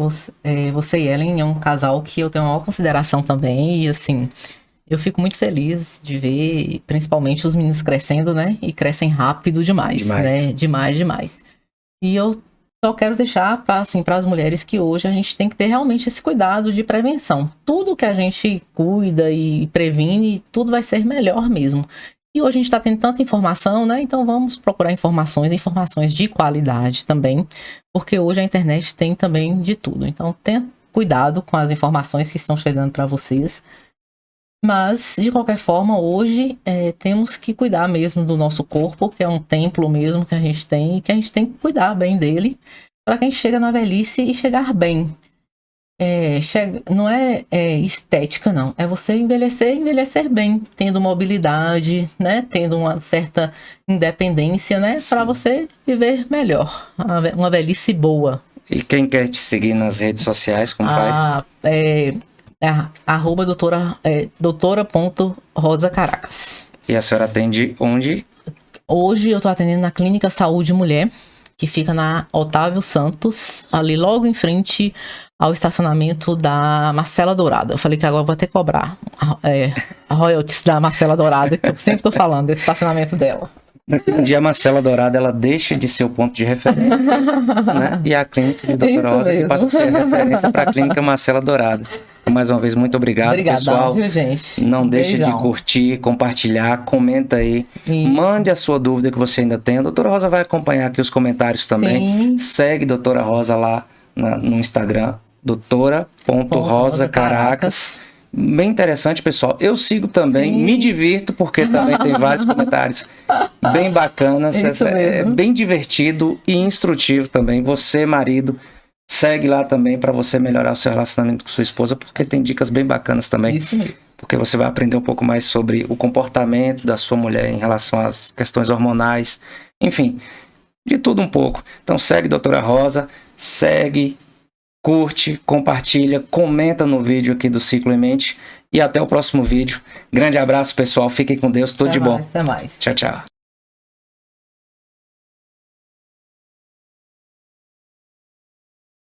Você e Ellen é um casal que eu tenho a maior consideração também. E assim, eu fico muito feliz de ver, principalmente os meninos crescendo, né? E crescem rápido demais, né? Demais. E eu só quero deixar para as mulheres que hoje a gente tem que ter realmente esse cuidado de prevenção. Tudo que a gente cuida e previne, tudo vai ser melhor mesmo. E hoje a gente está tendo tanta informação, né? Então vamos procurar informações de qualidade também, porque hoje a internet tem também de tudo. Então tenha cuidado com as informações que estão chegando para vocês. Mas, de qualquer forma, hoje temos que cuidar mesmo do nosso corpo, que é um templo mesmo que a gente tem, e que a gente tem que cuidar bem dele, para que a gente chegue na velhice e chegar bem. Não é estética, não. É você envelhecer bem, tendo mobilidade, né? Tendo uma certa independência, né? Para você viver melhor. Uma velhice boa. E quem quer te seguir nas redes sociais, como faz? @ doutora.rosacaracas. E a senhora atende onde? Hoje eu tô atendendo na Clínica Saúde Mulher, que fica na Otávio Santos, ali logo em frente ao estacionamento da Marcela Dourada. Eu falei que agora eu vou ter que cobrar a royalties da Marcela Dourada, que eu sempre tô falando desse estacionamento dela. Um dia a Marcela Dourada, ela deixa de ser o ponto de referência, né? E a clínica de Doutora Rosa que passa a ser a referência para a clínica Marcela Dourada. Mais uma vez, muito obrigado, pessoal. Viu, gente? Não deixe de curtir, compartilhar, comenta aí. Mande a sua dúvida que você ainda tem. A Doutora Rosa vai acompanhar aqui os comentários também. Sim. Segue Doutora Rosa lá no Instagram, doutora.rosacaracas. Bem interessante, pessoal. Eu sigo também, me divirto, porque também tem vários comentários bem bacanas. É bem divertido e instrutivo também. Você, marido, segue lá também para você melhorar o seu relacionamento com sua esposa, porque tem dicas bem bacanas também. Isso mesmo. Porque você vai aprender um pouco mais sobre o comportamento da sua mulher em relação às questões hormonais. Enfim, de tudo um pouco. Então segue Doutora Rosa, segue, curte, compartilha, comenta no vídeo aqui do Ciclo em Mente. E até o próximo vídeo. Grande abraço, pessoal. Fiquem com Deus. Tudo de bom. Até mais. Tchau, tchau.